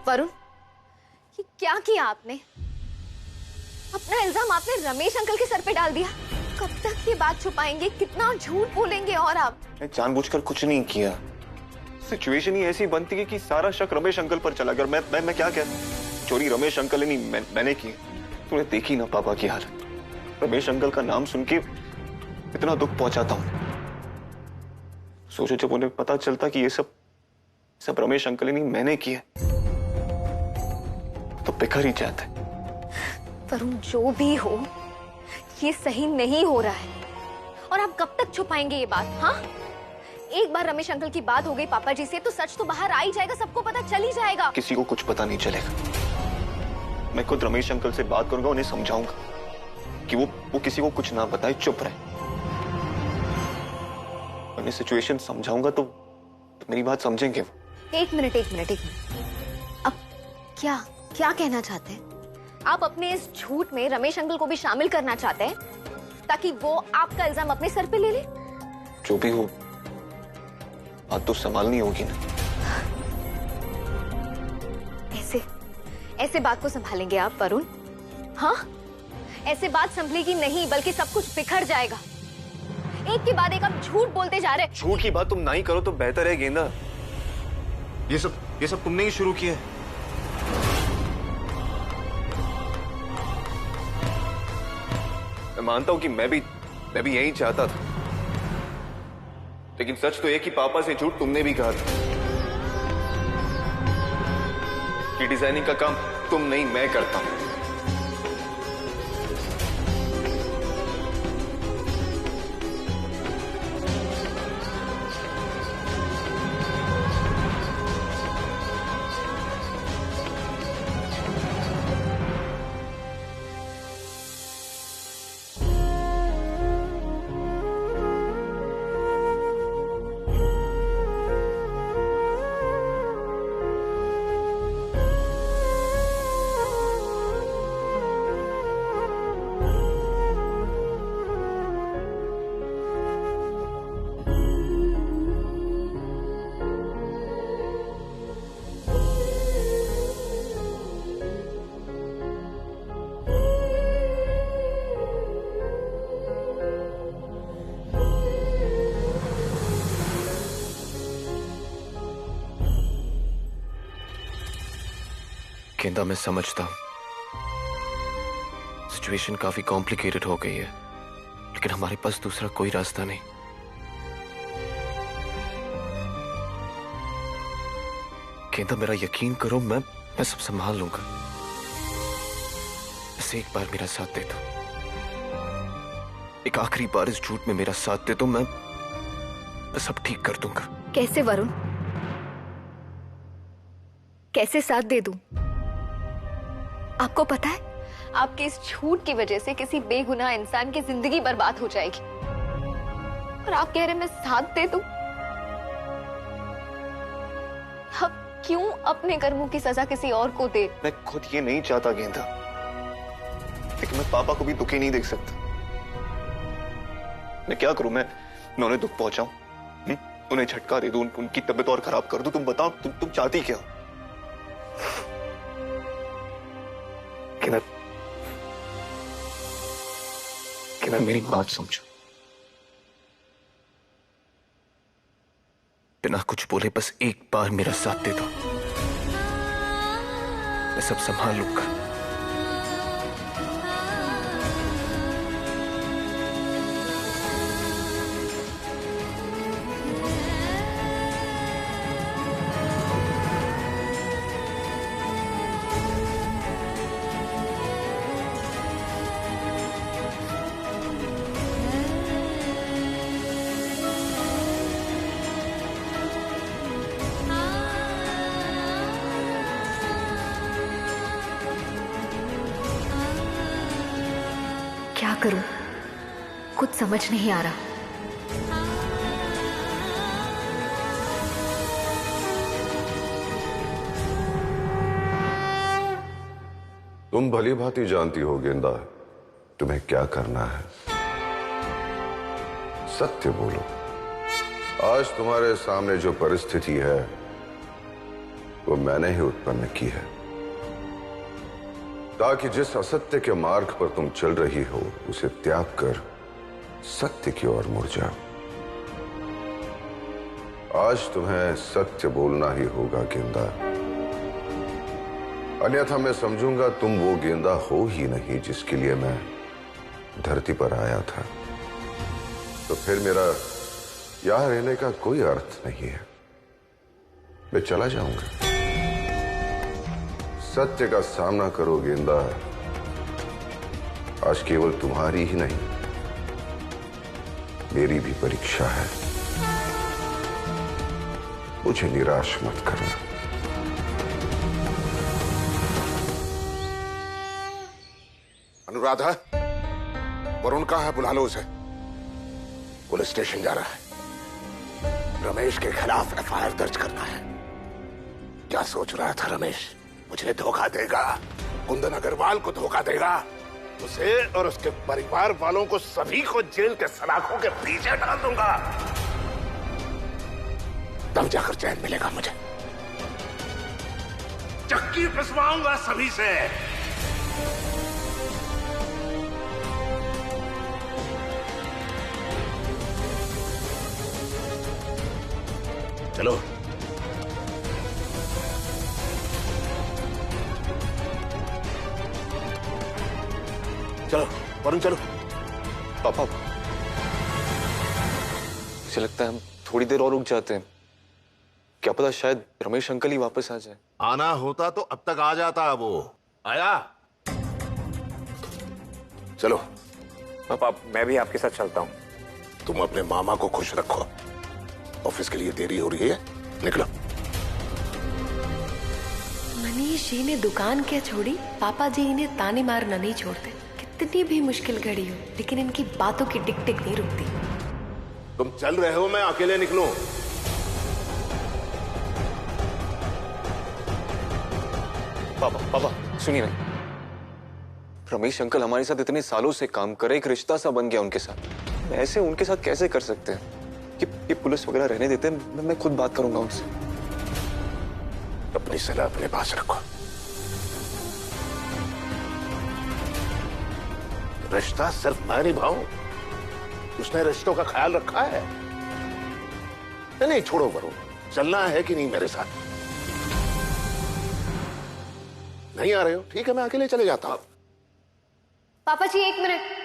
वरुण, ये क्या किया आपने? अपना इल्जाम आपने रमेश अंकल के सर पे डाल दिया। कब तक ये बात छुपाएंगे? कितना झूठ बोलेंगे? और आप? मैं जानबूझकर कुछ नहीं किया। सिचुएशन ही ऐसी बनती है कि सारा शक रमेश अंकल पर चला गया। मैं क्या कहता, चोरी रमेश अंकल ने नहीं, मैंने की। तूने देखी ना पापा की हालत। रमेश अंकल का नाम सुन के इतना दुख पहुंचाता हूं। सोचो जब उन्हें पता चलता कि ये सब रमेश अंकल ने नहीं, मैंने किया, तो बिखर ही जाता है। वरुण, जो भी हो, ये सही नहीं हो रहा है। और आप कब तक छुपाएंगे ये बात? हाँ, एक बार रमेश अंकल की बात हो गई पापा जी से तो सच तो बाहर आ ही जाएगा, सबको पता चल ही जाएगा। किसी को कुछ पता नहीं चलेगा। मैं खुद रमेश अंकल से बात करूंगा, उन्हें समझाऊंगा कि वो किसी को कुछ ना बताए, चुप रहे। उन्हें सिचुएशन समझाऊंगा तो मेरी बात समझेंगे वो। एक मिनट। अब क्या कहना चाहते हैं आप? अपने इस झूठ में रमेश अंकल को भी शामिल करना चाहते हैं ताकि वो आपका इल्जाम अपने सर पे ले ले? जो भी हो, बात तो संभालनी होगी ना। ऐसे बात को संभालेंगे आप वरुण? हाँ, ऐसे बात संभलेगी नहीं, बल्कि सब कुछ बिखर जाएगा। एक के बाद एक आप झूठ बोलते जा रहे हैं। झूठ की बात तुम ना ही करो तो बेहतर है गेंदा। ये सब तुमने ही शुरू किया है। मैं मानता हूं कि मैं भी यही चाहता था, लेकिन सच तो एक ही पापा से झूठ तुमने भी कहा था कि डिजाइनिंग का काम तुम नहीं, मैं करता हूं। गेंदा, मैं समझता हूं सिचुएशन काफी कॉम्प्लिकेटेड हो गई है, लेकिन हमारे पास दूसरा कोई रास्ता नहीं। गेंदा, मेरा यकीन करो, मैं सब संभाल लूंगा। बस एक बार मेरा साथ दे दो, एक आखिरी बार इस झूठ में मेरा साथ दे दो, मैं सब ठीक कर दूंगा। कैसे वरुण? कैसे साथ दे दूं? आपको पता है, आपके इस झूठ की वजह से किसी बेगुनाह इंसान की जिंदगी बर्बाद हो जाएगी, और आप कह रहे मैं साथ दे दूं? अब क्यों अपने कर्मों की सजा किसी और को दे? मैं खुद ये नहीं चाहता गेंदा, लेकिन मैं पापा को भी दुखी नहीं देख सकता। मैं क्या करूं? मैं उन्हें दुख पहुंचाऊं, उन्हें झटका दे दूं, उनकी तबीयत और खराब कर दूं? तुम बताओ, तुम चाहती क्या हो? गेंदा, मेरी बात समझो। बिना कुछ बोले बस एक बार मेरा साथ दे दो, मैं सब संभाल लूंगा। क्या करूं? कुछ समझ नहीं आ रहा। तुम भली भांति जानती हो गेंदा, तुम्हें क्या करना है। सत्य बोलो। आज तुम्हारे सामने जो परिस्थिति है वो मैंने ही उत्पन्न की है, ताकि जिस असत्य के मार्ग पर तुम चल रही हो उसे त्याग कर सत्य की ओर मुड़ जाओ। आज तुम्हें सत्य बोलना ही होगा गेंदा, अन्यथा मैं समझूंगा तुम वो गेंदा हो ही नहीं जिसके लिए मैं धरती पर आया था। तो फिर मेरा यहां रहने का कोई अर्थ नहीं है, मैं चला जाऊंगा। सत्य का सामना करो गेंदा, आज केवल तुम्हारी ही नहीं मेरी भी परीक्षा है। मुझे निराश मत करना। अनुराधा, वरुण कहाँ है? बुला लो उसे। पुलिस स्टेशन जा रहा है, रमेश के खिलाफ एफआईआर दर्ज करना है। क्या सोच रहा था रमेश? मुझे धोखा देगा, कुंदन अग्रवाल को धोखा देगा, उसे और उसके परिवार वालों को सभी को जेल के सलाखों के पीछे डाल दूंगा, तब जाकर चैन मिलेगा मुझे। चक्की पिसवाऊंगा सभी से। चलो चलो वरुण, चलो। पापा, मुझे लगता है हम थोड़ी देर और रुक जाते हैं। क्या पता शायद रमेश अंकल ही वापस आ जाए। आना होता तो अब तक आ जाता। वो आया। चलो पापा, मैं भी आपके साथ चलता हूँ। तुम अपने मामा को खुश रखो, ऑफिस के लिए देरी हो रही है, निकलो। मनीष जी ने दुकान क्या छोड़ी, पापा जी इन्हें ताने मारना नहीं छोड़ते। कितनी भी मुश्किल घड़ी हो, लेकिन इनकी बातों की टिक टिक नहीं रुकती। तुम चल रहे हो, मैं अकेले निकलूं? पापा सुनिए ना, रमेश अंकल हमारे साथ इतने सालों से काम करे, एक रिश्ता सा बन गया उनके साथ। ऐसे उनके साथ कैसे कर सकते हैं? ये पुलिस वगैरह रहने देते हैं, मैं खुद बात करूंगा उनसे। अपनी सलाह अपने पास रखो। रिश्ता सिर्फ मैं निभाऊं, उसने रिश्तों का ख्याल रखा है। नहीं छोड़ो वरुण, चलना है कि नहीं मेरे साथ? नहीं आ रहे हो? ठीक है, मैं अकेले चले जाता हूं। पापा जी एक मिनट।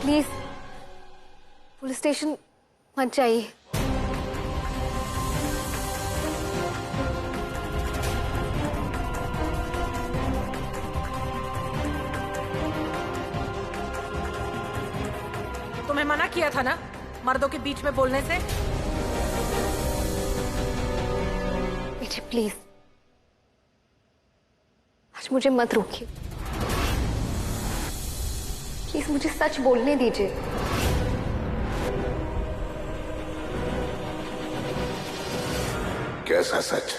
प्लीज पुलिस स्टेशन मत जाइए। तुम्हें मना किया था ना मर्दों के बीच में बोलने से। बेटे प्लीज आज मुझे मत रोकिए, प्लीज मुझे सच बोलने दीजिए। कैसा सच?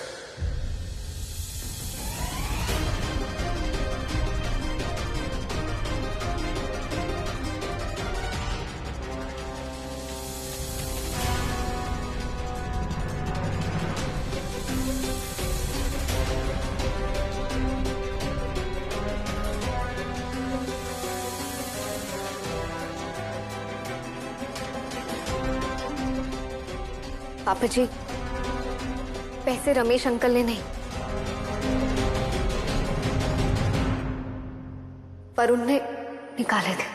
पापा जी, पैसे रमेश अंकल ने नहीं, वरुण ने निकाले थे।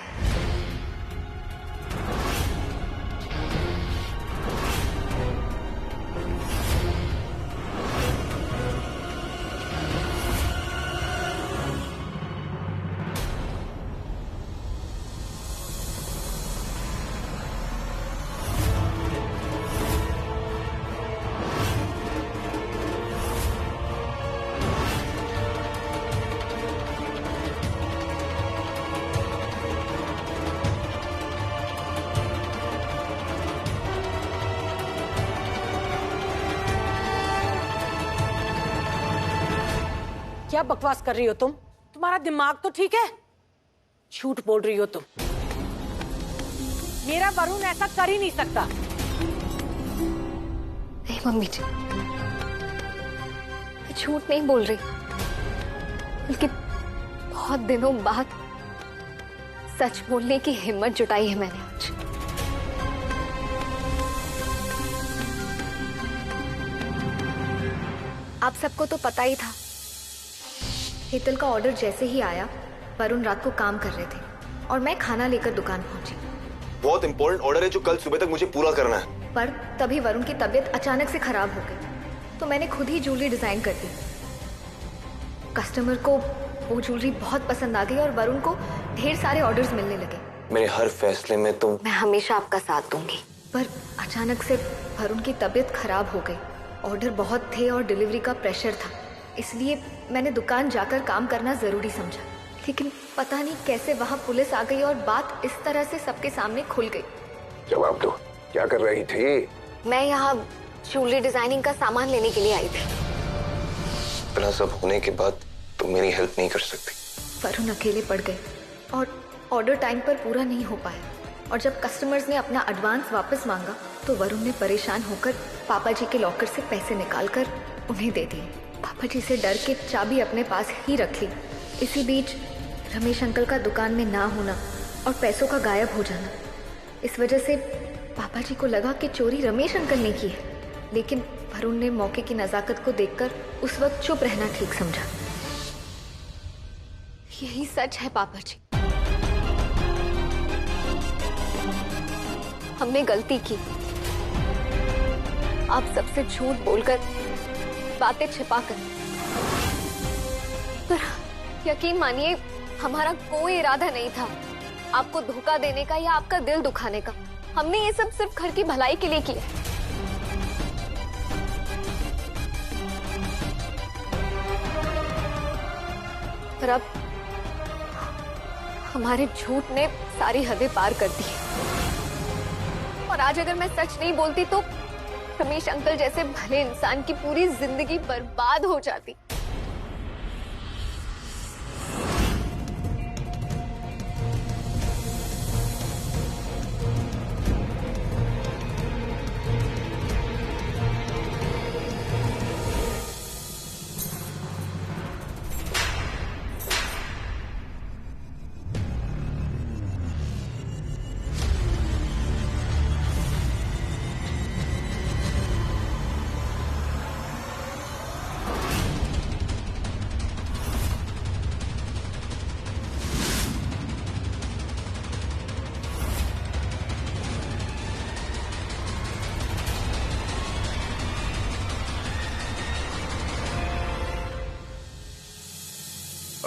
क्या बकवास कर रही हो तुम? तुम्हारा दिमाग तो ठीक है? झूठ बोल रही हो तुम। मेरा वरुण ऐसा कर ही नहीं सकता। नहीं मम्मी जी, मैं झूठ नहीं बोल रही, बल्कि बहुत दिनों बाद सच बोलने की हिम्मत जुटाई है मैंने आज। आप सबको तो पता ही था, हेतल का ऑर्डर जैसे ही आया वरुण रात को काम कर रहे थे और मैं खाना लेकर दुकान पहुंची। बहुत इंपॉर्टेंट ऑर्डर है जो कल सुबह तक मुझे पूरा करना है। पर तभी वरुण की तबीयत अचानक से खराब हो गई, तो मैंने खुद ही ज्वेलरी डिजाइन कर दी। कस्टमर को वो ज्वेलरी बहुत पसंद आ गई और वरुण को ढेर सारे ऑर्डर्स मिलने लगे। मेरे हर फैसले में तुम। मैं हमेशा आपका साथ दूंगी। पर अचानक से वरुण की तबीयत खराब हो गई, ऑर्डर बहुत थे और डिलीवरी का प्रेशर था, इसलिए मैंने दुकान जाकर काम करना जरूरी समझा। लेकिन पता नहीं कैसे वहाँ पुलिस आ गई और बात इस तरह से सबके सामने खुल गई। जवाब दो, क्या कर रही थी? मैं यहाँ ज्वेलरी डिजाइनिंग का सामान लेने के लिए आई थी। इतना सब होने के बाद तुम मेरी हेल्प नहीं कर सकती। वरुण अकेले पड़ गए और ऑर्डर टाइम पर पूरा नहीं हो पाया, और जब कस्टमर्स ने अपना एडवांस वापस मांगा तो वरुण ने परेशान होकर पापा जी के लॉकर से पैसे निकालकर उन्हें दे दिए। पापा जी से डर के चाबी अपने पास ही रख ली। इसी बीच रमेश अंकल का दुकान में ना होना और पैसों का गायब हो जाना, इस वजह से पापा जी को लगा कि चोरी रमेश अंकल ने की है। लेकिन वरुण ने मौके की नजाकत को देखकर उस वक्त चुप रहना ठीक समझा। यही सच है पापा जी, हमने गलती की। आप सबसे झूठ बोलकर, बातें छिपाकर। पर यकीन मानिए, हमारा कोई इरादा नहीं था आपको धोखा देने का या आपका दिल दुखाने का। हमने ये सब सिर्फ घर की भलाई के लिए किया। पर अब हमारे झूठ ने सारी हदें पार कर दी, और आज अगर मैं सच नहीं बोलती तो रमेश अंकल जैसे भले इंसान की पूरी जिंदगी बर्बाद हो जाती।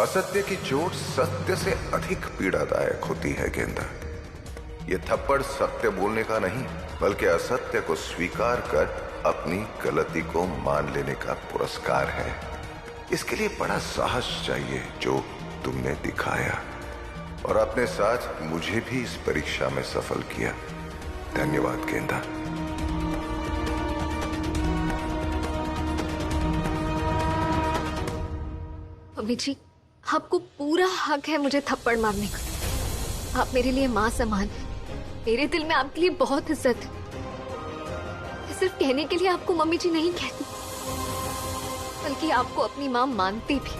असत्य की चोट सत्य से अधिक पीड़ादायक होती है गेंदा। ये थप्पड़ सत्य बोलने का नहीं, बल्कि असत्य को स्वीकार कर अपनी गलती को मान लेने का पुरस्कार है। इसके लिए बड़ा साहस चाहिए जो तुमने दिखाया, और अपने साथ मुझे भी इस परीक्षा में सफल किया। धन्यवाद गेंदा। मम्मी जी, आपको पूरा हक है मुझे थप्पड़ मारने का। आप मेरे लिए माँ समान हैं। मेरे दिल में आपके लिए बहुत इज्जत है। मैं सिर्फ कहने के लिए आपको मम्मी जी नहीं कहती, बल्कि आपको अपनी माँ मानती भी।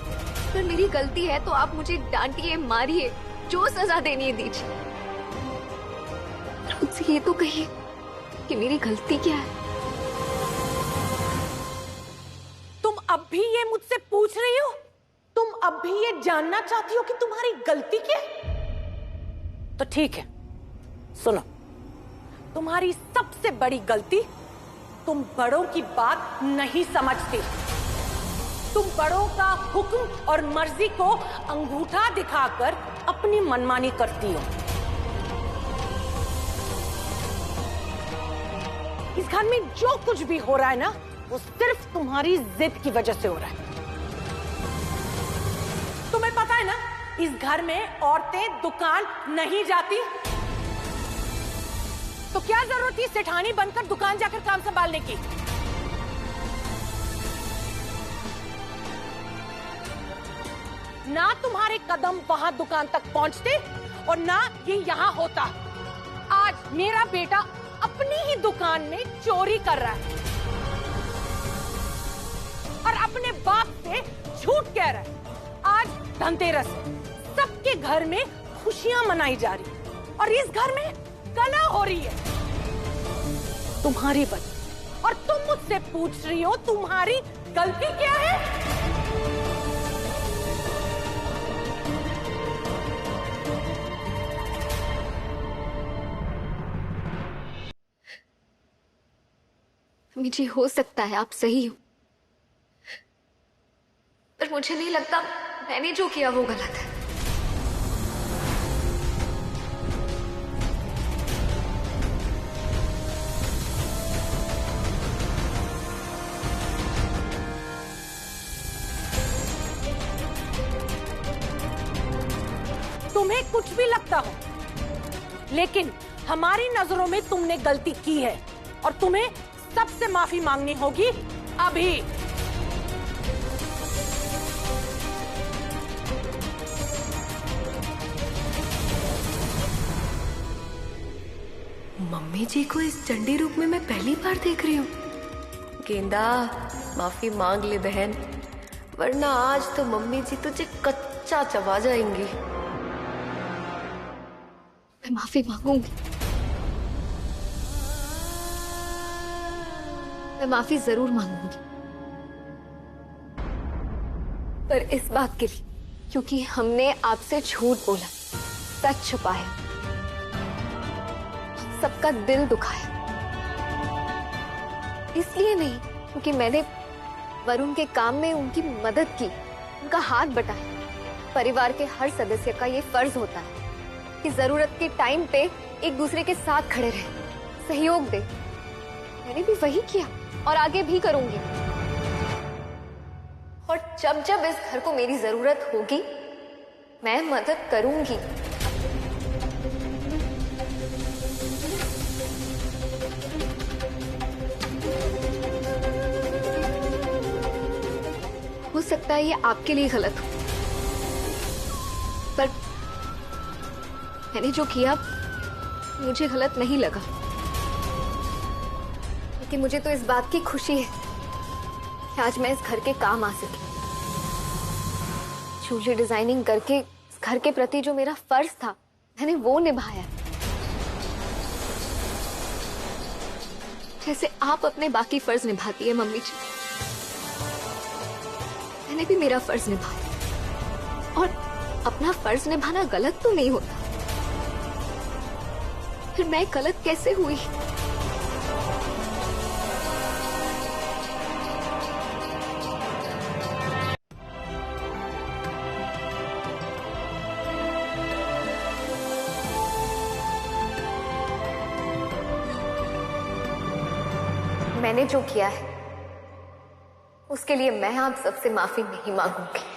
अगर मेरी गलती है तो आप मुझे डांटिए, मारिए, जो सजा देनी है दीजिए। मुझसे ये तो कहिए कि मेरी गलती क्या है। तुम अब भी ये मुझसे पूछ रही हो? तुम अब भी ये जानना चाहती हो कि तुम्हारी गलती क्या है? तो ठीक है, सुनो। तुम्हारी सबसे बड़ी गलती, तुम बड़ों की बात नहीं समझती। तुम बड़ों का हुक्म और मर्जी को अंगूठा दिखाकर अपनी मनमानी करती हो। इस घर में जो कुछ भी हो रहा है ना, वो सिर्फ तुम्हारी जिद की वजह से हो रहा है। तुम्हें पता है ना, इस घर में औरतें दुकान नहीं जाती, तो क्या जरूरत थी सेठानी बनकर दुकान जाकर काम संभालने की? ना तुम्हारे कदम वहां दुकान तक पहुंचते और ना ये यहाँ होता। आज मेरा बेटा अपनी ही दुकान में चोरी कर रहा है और अपने बाप से झूठ कह रहा है। आज धनतेरस है, सबके घर में खुशियां मनाई जा रही है और इस घर में कलह हो रही है तुम्हारी वजह। और तुम मुझसे पूछ रही हो तुम्हारी गलती क्या है? अम्मी जी, हो सकता है आप सही हो, पर मुझे नहीं लगता मैंने जो किया वो गलत है। तुम्हें कुछ भी लगता हो, लेकिन हमारी नजरों में तुमने गलती की है और तुम्हें सबसे माफी मांगनी होगी अभी। मम्मी जी को इस चंडी रूप में मैं पहली बार देख रही हूँ। गेंदा, माफी मांग ले बहन, वरना आज तो मम्मी जी तुझे कच्चा चबा जाएंगी। मैं माफी मांगूंगी, मैं माफी जरूर मांगूंगी, पर इस बात के लिए क्योंकि हमने आपसे झूठ बोला, सच छुपाया, सबका दिल दुखाया। इसलिए नहीं क्योंकि मैंने वरुण के काम में उनकी मदद की, उनका हाथ बटाया। परिवार के हर सदस्य का ये फर्ज होता है कि जरूरत के टाइम पे एक दूसरे के साथ खड़े रहे, सहयोग दे। मैंने भी वही किया और आगे भी करूंगी। और जब जब इस घर को मेरी जरूरत होगी, मैं मदद करूंगी। हो सकता है ये आपके लिए गलत हो, पर मैंने जो किया मुझे गलत नहीं लगा, क्योंकि मुझे तो इस बात की खुशी है कि आज मैं इस घर के काम आ सकी। ज्वेलरी डिजाइनिंग करके इस घर के प्रति जो मेरा फर्ज था, मैंने वो निभाया, जैसे आप अपने बाकी फर्ज निभाती है मम्मी जी। मैंने भी मेरा फर्ज निभाया, और अपना फर्ज निभाना गलत तो नहीं होता, फिर मैं गलत कैसे हुई? मैंने जो किया है उसके लिए मैं आप सबसे माफी नहीं मांगूंगी।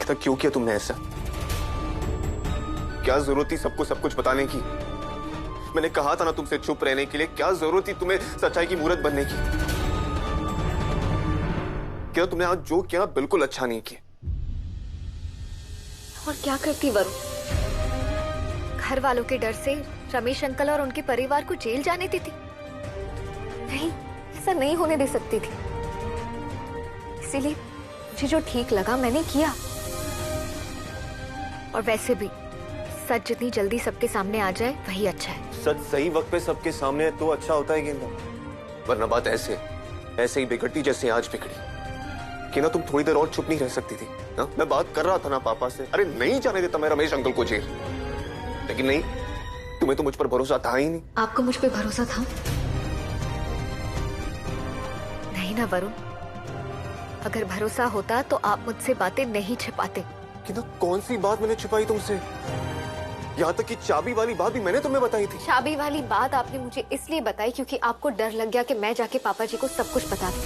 तक क्यों किया तुमने ऐसा? क्या जरूरत थी सबको सब कुछ बताने की? मैंने कहा था ना तुमसे चुप रहने के लिए। क्या जरूरत थी तुम्हें सच्चाई की मूरत बनने की? क्या तुमने आज जो किया बिल्कुल अच्छा नहीं किया। और क्या करती वरुण? घर वालों के डर से रमेश अंकल और उनके परिवार को जेल जाने देती? नहीं, ऐसा नहीं होने दे सकती थी। इसीलिए मुझे जो ठीक लगा मैंने किया। और वैसे भी सच जितनी जल्दी सबके सामने आ जाए वही अच्छा है। सच सही वक्त पे सबके सामने है तो अच्छा होता है गेंदा, वरना बात ऐसे ही बिगड़ती जैसे आज बिगड़ी। कि ना तुम थोड़ी देर और चुप नहीं रह सकती थी ना? मैं बात कर रहा था ना पापा से, अरे नहीं जाने देता मैं रमेश अंकल को जेल, लेकिन नहीं, तुम्हें तो मुझ पर भरोसा था ही नहीं। आपको मुझ पे भरोसा था? नहीं ना वरुण, अगर भरोसा होता तो आप मुझसे बातें नहीं छिपाते। कि ना कौन सी बात मैंने छुपाई तुमसे? यहाँ तक कि चाबी वाली बात भी मैंने तुम्हें बताई थी। चाबी वाली बात आपने मुझे इसलिए बताई क्योंकि आपको डर लग गया कि मैं जाके पापा जी को सब कुछ बता दूं।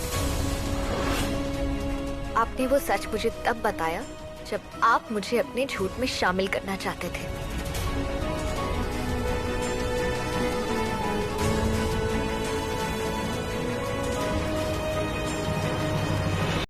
आपने वो सच मुझे तब बताया जब आप मुझे अपने झूठ में शामिल करना चाहते थे।